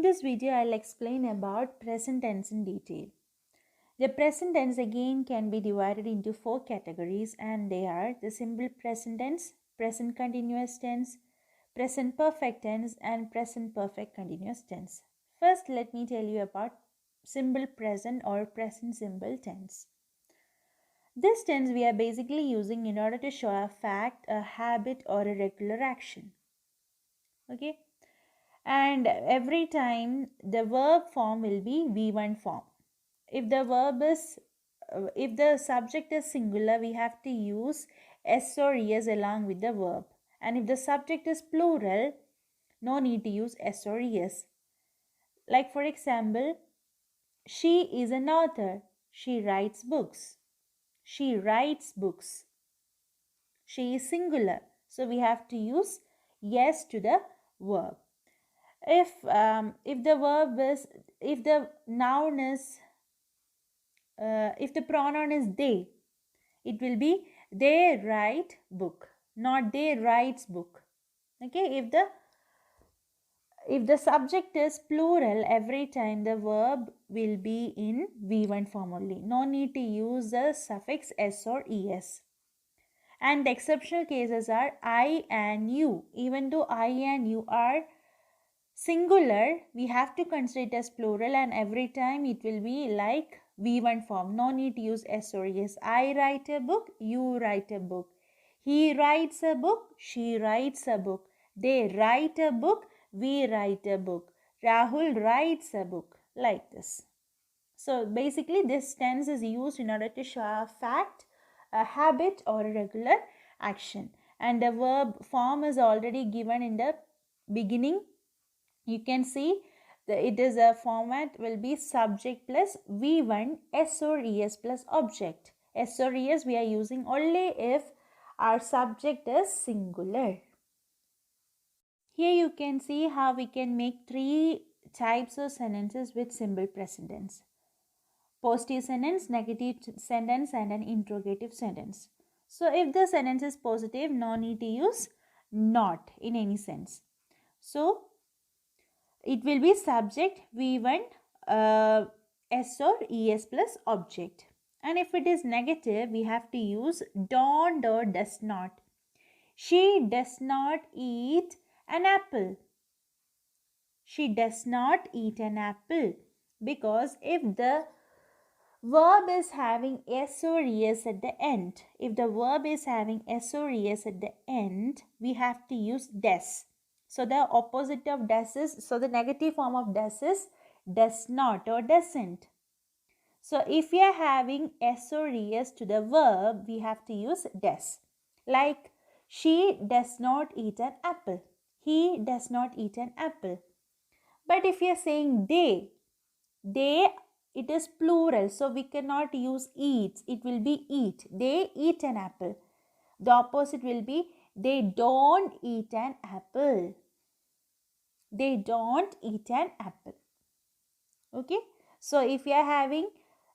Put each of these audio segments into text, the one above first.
this video, I'll explain about present tense in detail. The present tense again can be divided into 4 categories, and they are the simple present tense, present continuous tense, present perfect tense, and present perfect continuous tense. First, let me tell you about simple present or present simple tense. This tense we are basically using in order to show a fact, a habit, or a regular action. Okay, and every time the verb form will be V1 form. If the subject is singular, we have to use s or es along with the verb, and if the subject is plural, no need to use s or es. Like for example, she is an author. She writes books. She writes books. She is singular, so we have to use yes to the verb. If the noun is if the pronoun is they, it will be they write book, not they writes book. Okay, if the subject is plural, every time the verb will be in V1 form only. No need to use the suffix s or es. And the exceptional cases are I and you. Even though I and you are singular, we have to consider it as plural, and every time it will be like V1 form. No need to use S or S. I write a book, you write a book. He writes a book, she writes a book. They write a book, we write a book. Rahul writes a book. Like this. So basically this tense is used in order to show a fact, a habit, or a regular action. And the verb form is already given in the beginning. You can see that it is a format will be subject plus V1 S or ES plus object. S or ES we are using only if our subject is singular. Here you can see how we can make 3 types of sentences with simple present tense. Positive sentence, negative sentence, and an interrogative sentence. So if the sentence is positive, no need to use not in any sense. So it will be subject V1 S or ES plus object. And if it is negative, we have to use don't or does not. She does not eat an apple. She does not eat an apple. Because if the verb is having S or ES at the end, if the verb is having S or ES at the end, we have to use does. So the opposite of does is, so the negative form of does is does not or doesn't. So if we are having S or ES to the verb, we have to use does. Like she does not eat an apple. He does not eat an apple. But if we are saying they, it is plural, so we cannot use eats. It will be eat. They eat an apple. The opposite will be they don't eat an apple. They don't eat an apple. Okay. So if we are having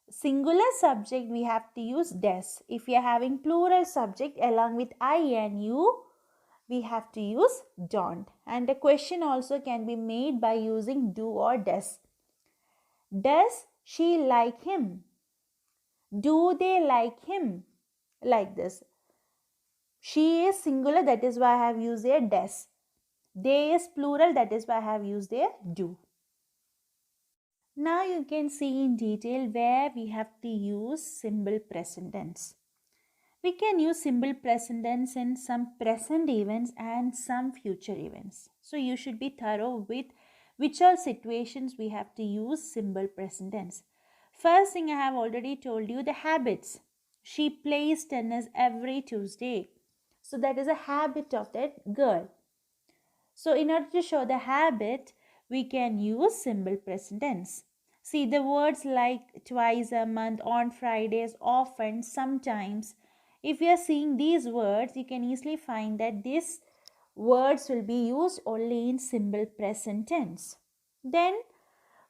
singular subject, we have to use does. If we are having plural subject along with I and you, we have to use don't. And the question also can be made by using do or does. Does she like him? Do they like him? Like this. She is singular, that is why I have used a does. They is plural, that is why I have used a do. Now you can see in detail where we have to use simple present tense. We can use simple present tense in some present events and some future events. So you should be thorough with which all situations we have to use simple present tense. First thing I have already told you, the habits. She plays tennis every Tuesday. So that is a habit of that girl. So in order to show the habit, we can use simple present tense. See the words like twice a month, on Fridays, often, sometimes. If you are seeing these words, you can easily find that these words will be used only in simple present tense. Then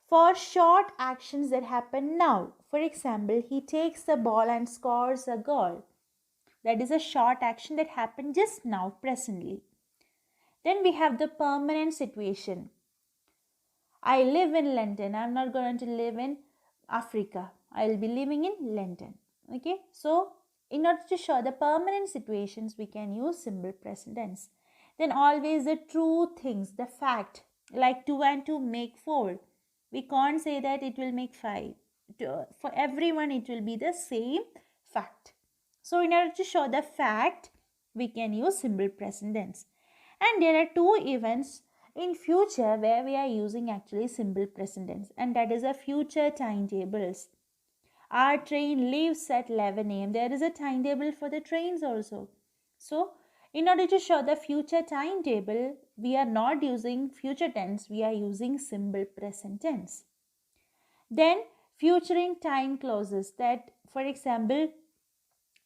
for short actions that happen now. For example, he takes the ball and scores a goal. That is a short action that happened just now, presently. Then we have the permanent situation. I live in London. I'm not going to live in Africa. I'll be living in London. Okay, so in order to show the permanent situations, we can use simple present tense. Then always the true things, the fact, like 2 and 2 make 4. We can't say that it will make 5. For everyone, it will be the same fact. So in order to show the fact, we can use simple present tense. And there are two events in future where we are using actually simple present tense, and that is a future timetables. Our train leaves at 11 a.m. There is a timetable for the trains also. So in order to show the future timetable, we are not using future tense, we are using simple present tense. Then futuring time clauses, that for example,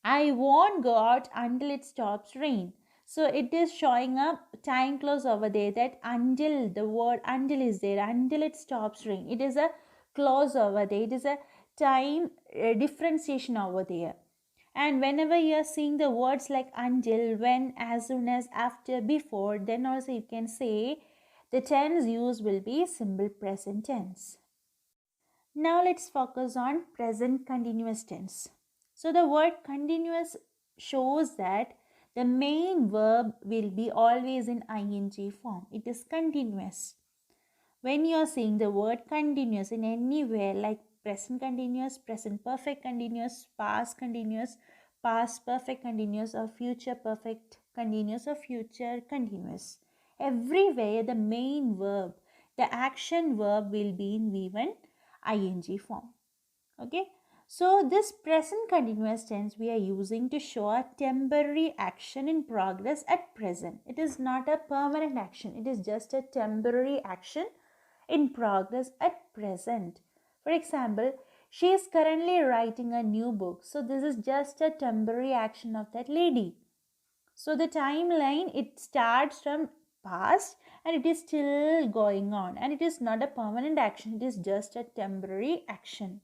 I won't go out until it stops rain. So it is showing up time clause over there, that until, the word until is there, until it stops rain. It is a clause over there. It is a time differentiation over there. And whenever you are seeing the words like until, when, as soon as, after, before, then also you can say the tense used will be simple present tense. Now let's focus on present continuous tense. So the word continuous shows that the main verb will be always in ing form. It is continuous. When you are saying the word continuous in anywhere, like present continuous, present perfect continuous, past perfect continuous, or future perfect continuous, or future continuous, everywhere the main verb, the action verb will be in V1 ing form. Okay, so this present continuous tense we are using to show a temporary action in progress at present. It is not a permanent action, it is just a temporary action in progress at present. For example, she is currently writing a new book. So this is just a temporary action of that lady. So the timeline, it starts from past and it is still going on, and it is not a permanent action, it is just a temporary action.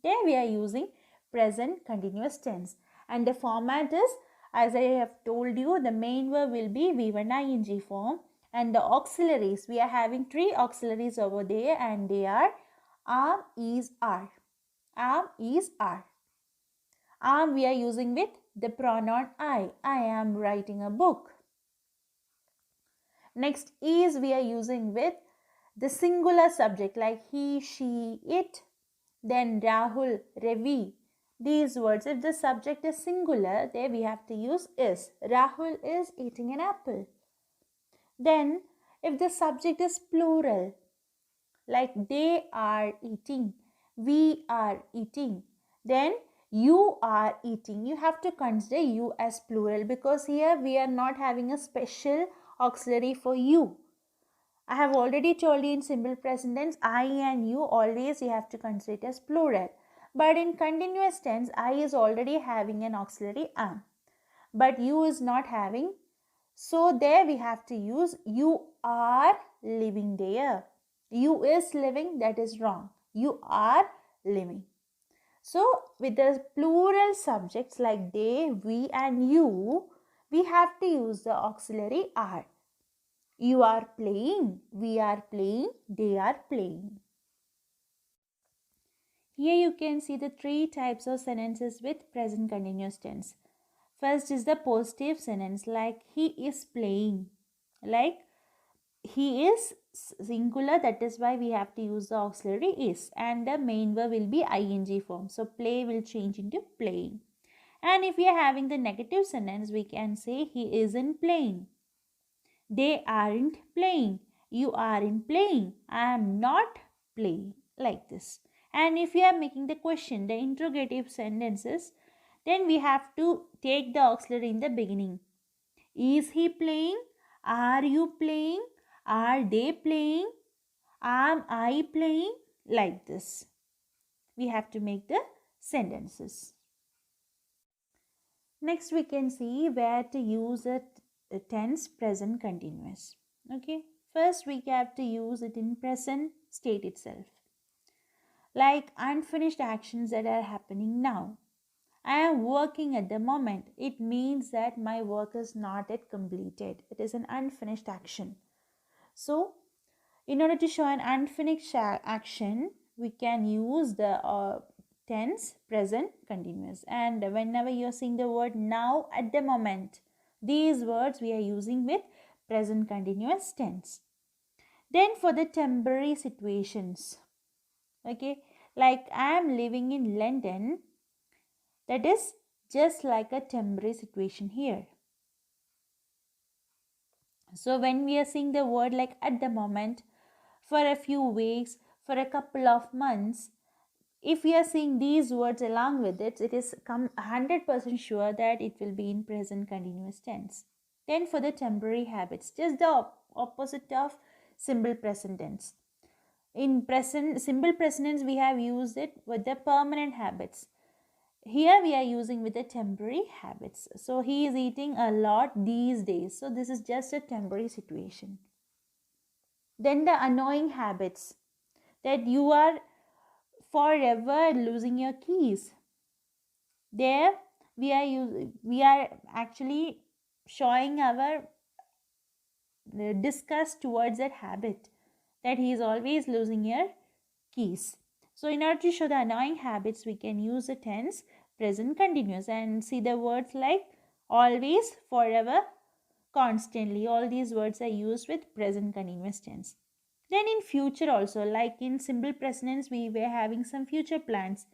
There we are using present continuous tense, and the format is, as I have told you, the main verb will be V1 ing form, and the auxiliaries, we are having 3 auxiliaries over there, and they are am, is, are. Am, is, are. Am we are using with the pronoun I. I am writing a book. Next, is we are using with the singular subject like he, she, it. Then Rahul, Ravi. These words, if the subject is singular, there we have to use is. Rahul is eating an apple. Then, if the subject is plural, like they are eating, we are eating, then you are eating. You have to consider you as plural, because here we are not having a special auxiliary for you. I have already told you in simple present tense, I and you, always you have to consider it as plural. But in continuous tense, I is already having an auxiliary am, but you is not having. So there we have to use you are living there. You is living, that is wrong. You are living. So with the plural subjects like they, we and you, we have to use the auxiliary are. You are playing, we are playing, they are playing. Here you can see the 3 types of sentences with present continuous tense. First is the positive sentence, like he is playing. Like he is singular, that is why we have to use the auxiliary is, and the main verb will be ing form. So play will change into playing. And if we are having the negative sentence, we can say he isn't playing. They aren't playing. You aren't playing. I am not playing. Like this. And if we are making the question, the interrogative sentences, then we have to take the auxiliary in the beginning. Is he playing? Are you playing? Are they playing? Am I playing? Like this. We have to make the sentences. Next, we can see where to use a tense present continuous. Okay. First, we have to use it in present state itself. Like unfinished actions that are happening now. I am working at the moment. It means that my work is not yet completed. It is an unfinished action. So, In order to show an unfinished action, we can use the tense present continuous. And whenever you're seeing the word now, at the moment, these words we are using with present continuous tense. Then for the temporary situations, okay, like I am living in London, that is just like a temporary situation here. So when we are seeing the word like at the moment, for a few weeks, for a couple of months, if we are seeing these words along with it, it is 100% sure that it will be in present continuous tense. Then for the temporary habits, just the opposite of simple present tense. In present simple present tense, we have used it with the permanent habits. Here we are using with the temporary habits. So he is eating a lot these days. So this is just a temporary situation. Then the annoying habits, that you are forever losing your keys. There we are actually showing our disgust towards that habit, that he is always losing your keys. So in order to show the annoying habits, we can use the tense present continuous and see the words like always, forever, constantly. All these words are used with present continuous tense. Then in future also, like in simple present tense, we were having some future plans.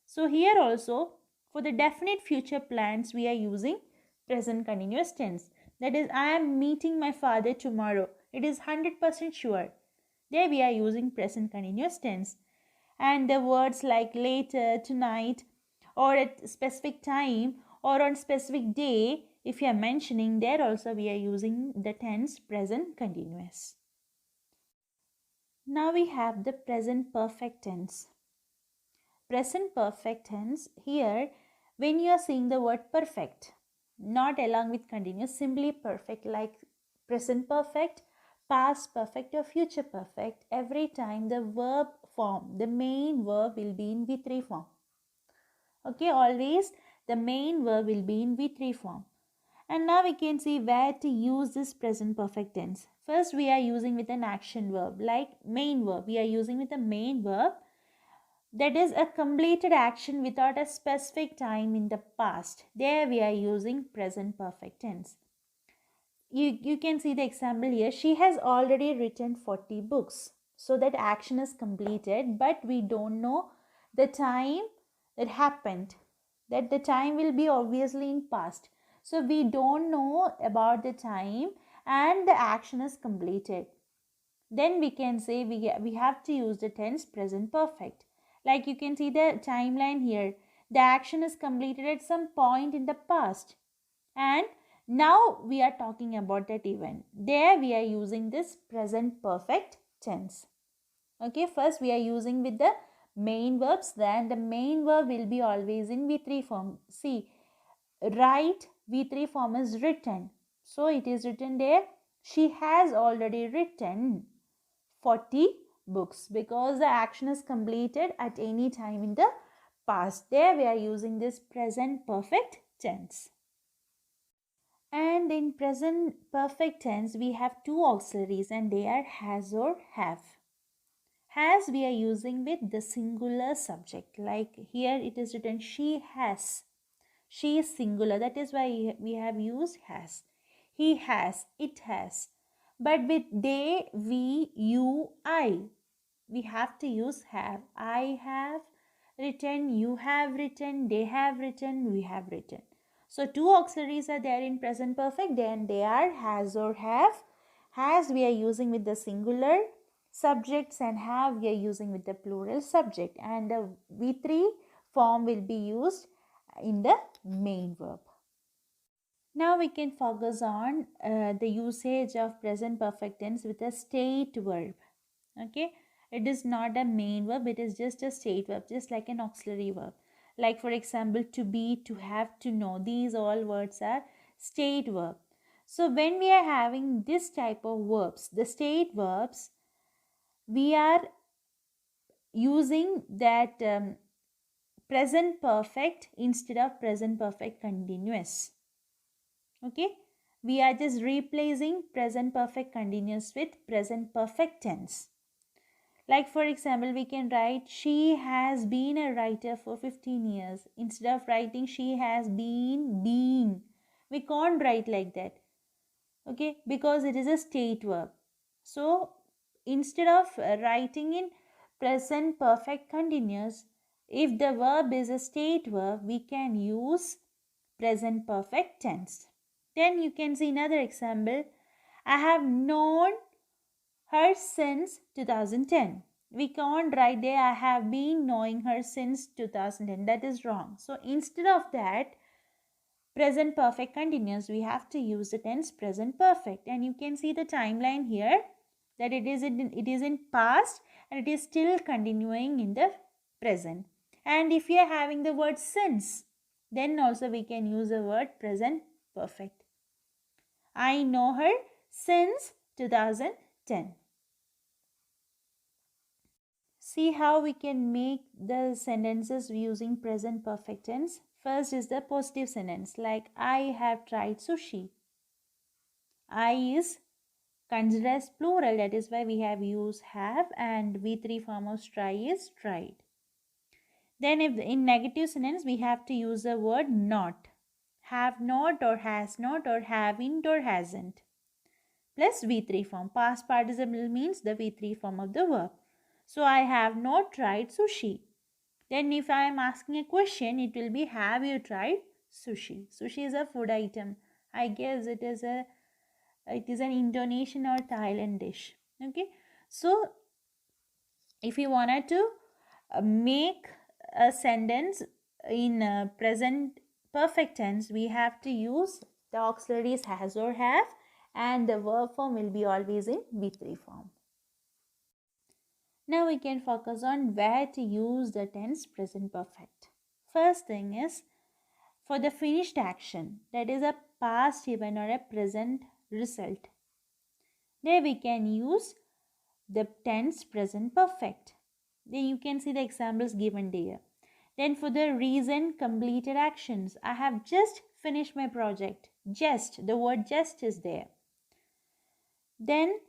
So here also, for the definite future plans, we are using present continuous tense. That is, I am meeting my father tomorrow. It is 100% sure. There we are using present continuous tense. And the words like later, tonight, or at specific time, or on specific day, if you are mentioning, there also we are using the tense present continuous. Now we have the present perfect tense. Present perfect tense, here when you are seeing the word perfect, not along with continuous, simply perfect, like present perfect, past perfect, or future perfect, every time the verb form, the main verb will be in V3 form. Okay, always the main verb will be in V3 form. And now we can see where to use this present perfect tense. First, we are using with an action verb, like main verb. We are using with a main verb, that is a completed action without a specific time in the past. There we are using present perfect tense. You can see the example here. She has already written 40 books. So that action is completed, but we don't know the time that happened. That the time will be obviously in past. So we don't know about the time and the action is completed. Then we can say we have to use the tense present perfect. Like you can see the timeline here. The action is completed at some point in the past. And now we are talking about that event. There we are using this present perfect tense. Okay, first we are using with the main verbs. Then the main verb will be always in V3 form. See, write V3 form is written. So it is written there. She has already written 40 books, because the action is completed at any time in the past. There we are using this present perfect tense. And in present perfect tense, we have two auxiliaries and they are has or have. Has we are using with the singular subject. Like here it is written she has. She is singular. That is why we have used has. He has. It has. But with they, we, you, I, we have to use have. I have written, you have written, they have written, we have written. So two auxiliaries are there in present perfect. Then they are has or have. Has we are using with the singular subjects and have we are using with the plural subject. And the V3 form will be used in the main verb. Now we can focus on the usage of present perfect tense with a state verb. Okay, it is not a main verb, it is just a state verb, just like an auxiliary verb. Like for example, to be, to have, to know, these all words are state verb. So when we are having this type of verbs, the state verbs, we are using that present perfect instead of present perfect continuous. Okay, We are just replacing present perfect continuous with present perfect tense. Like for example, we can write she has been a writer for 15 years. Instead of writing she has been being. We can't write like that. Okay, because it is a state verb. So instead of writing in present perfect continuous, if the verb is a state verb, we can use present perfect tense. Then you can see another example. I have known her since 2010. We can't write there I have been knowing her since 2010. That is wrong. So instead of that, present perfect continuous, we have to use the tense present perfect. And you can see the timeline here that it is in past and it is still continuing in the present. And if we are having the word since, then also we can use the word present perfect. I know her since 2010. See how we can make the sentences using present perfect tense. First is the positive sentence like I have tried sushi. I is considered as plural, that is why we have used have, and V3 form of try is tried. Then if in negative sentence we have to use the word not. Have not or has not or haven't or hasn't. Plus V3 form. Past participle means the V3 form of the verb. So I have not tried sushi. Then if I am asking a question, it will be have you tried sushi? Sushi is a food item. I guess it is an Indonesian or Thailand dish. Okay. So if you wanted to make a sentence in present perfect tense, we have to use the auxiliaries has or have, and the verb form will be always in V3 form. Now we can focus on where to use the tense present perfect. First thing is for the finished action, that is a past event or a present result. There we can use the tense present perfect. Then you can see the examples given there. Then for the recent completed actions, I have just finished my project. Just, the word just is there. Then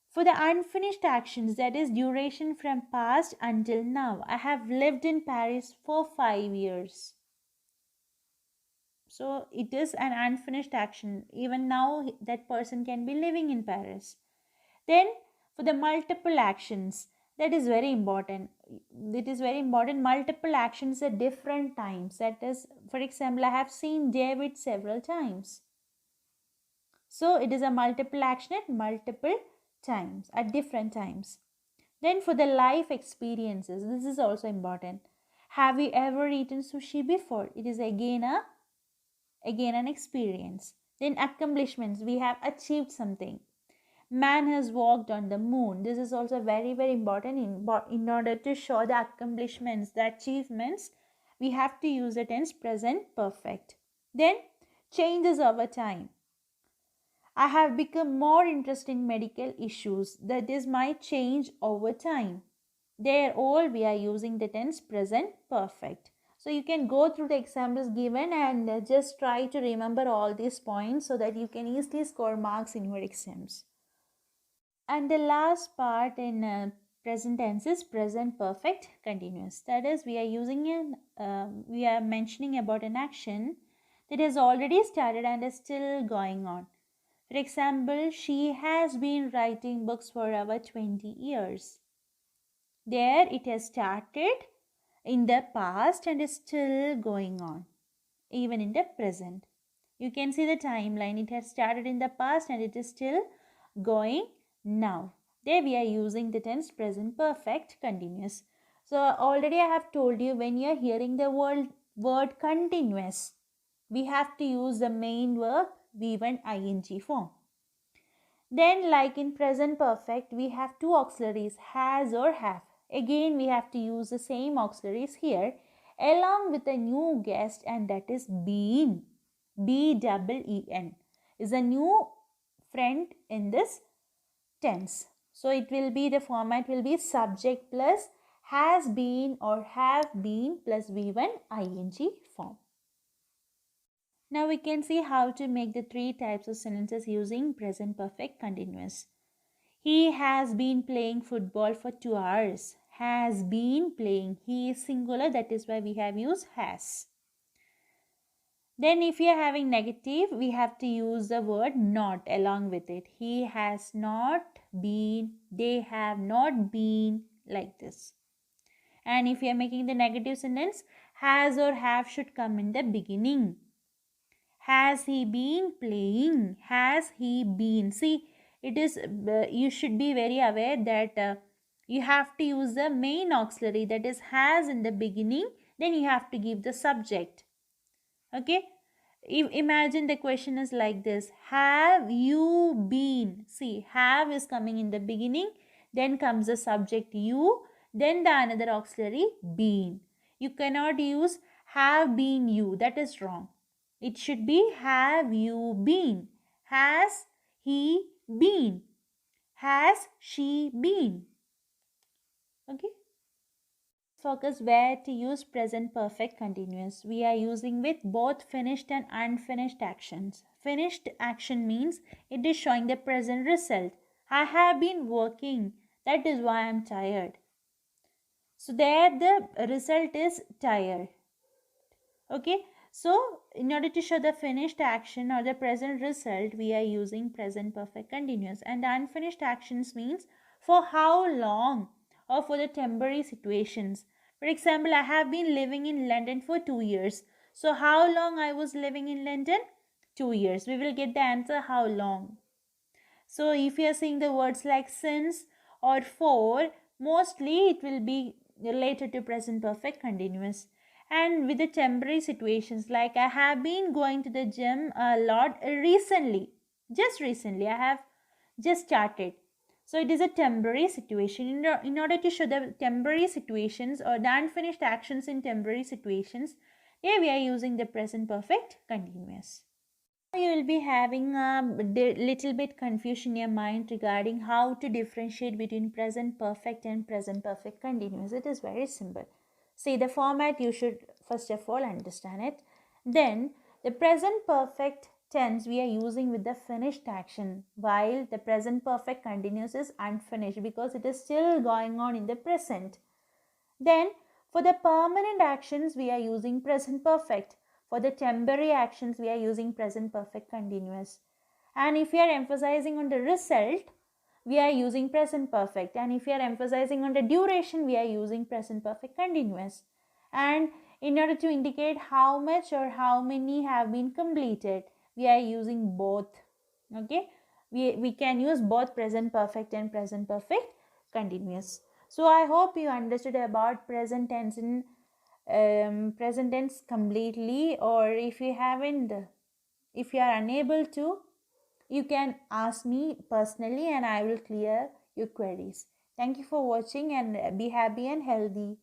for the unfinished actions, that is duration from past until now, I have lived in Paris for 5 years. So it is an unfinished action. Even now that person can be living in Paris. Then for the multiple actions, that is very important. It is very important. Multiple actions at different times. That is, for example, I have seen David several times. So it is a multiple action at multiple times, at different times. Then for the life experiences, this is also important. Have you ever eaten sushi before? It is again an experience. Then accomplishments, we have achieved something. Man has walked on the moon. This is also very, very important. In order to show the accomplishments, the achievements, we have to use the tense present perfect. Then changes over time. I have become more interested in medical issues. That is my change over time. There all we are using the tense present perfect. So you can go through the examples given and just try to remember all these points so that you can easily score marks in your exams. And the last part in present tense is present perfect continuous. That is, we are mentioning about an action that has already started and is still going on. For example, she has been writing books for over 20 years. There it has started in the past and is still going on, even in the present. You can see the timeline. It has started in the past and it is still going now. There we are using the tense present perfect continuous. So already I have told you, when you are hearing the word continuous, we have to use the main verb V1 ing form. Then like in present perfect, we have two auxiliaries, has or have. Again we have to use the same auxiliaries here along with a new guest, and that is been. B-double-E-N is a new friend in this tense. So it will be, the format will be subject plus has been or have been plus V1 ing form. Now we can see how to make the three types of sentences using present perfect continuous. He has been playing football for 2 hours. Has been playing. He is singular, that is why we have used has. Then if we are having negative, we have to use the word not along with it. He has not been, they have not been, like this. And if we are making the negative sentence, has or have should come in the beginning. Has he been playing? Has he been? See, it is, you should be very aware that you have to use the main auxiliary, that is has in the beginning, then you have to give the subject. Okay, imagine the question is like this: have you been? See, have is coming in the beginning, then comes the subject you, then the another auxiliary been. You cannot use have been you, that is wrong. It should be have you been? Has he been? Has she been? Okay. Focus where to use present perfect continuous. We are using with both finished and unfinished actions. Finished action means it is showing the present result. I have been working. That is why I am tired. So there the result is tired. Okay. So in order to show the finished action or the present result, we are using present perfect continuous. And the unfinished actions means for how long or for the temporary situations. For example, I have been living in London for 2 years. So how long I was living in London? 2 years. We will get the answer how long. So if you are seeing the words like since or for, mostly it will be related to present perfect continuous. And with the temporary situations, like I have been going to the gym a lot recently. Just recently, I have just started. So it is a temporary situation. In order to show the temporary situations or the unfinished actions in temporary situations, here we are using the present perfect continuous. You will be having a little bit confusion in your mind regarding how to differentiate between present perfect and present perfect continuous. It is very simple. See, the format you should first of all understand it. Then the present perfect tense we are using with the finished action, while the present perfect continuous is unfinished because it is still going on in the present. Then for the permanent actions we are using present perfect. For the temporary actions we are using present perfect continuous. And if we are emphasizing on the result, we are using present perfect. And if we are emphasizing on the duration, we are using present perfect continuous. And in order to indicate how much or how many have been completed, we are using both. Okay, we can use both present perfect and present perfect continuous. So I hope you understood about present tense in present tense completely, or if you haven't, if you are unable to, you can ask me personally and I will clear your queries. Thank you for watching and be happy and healthy.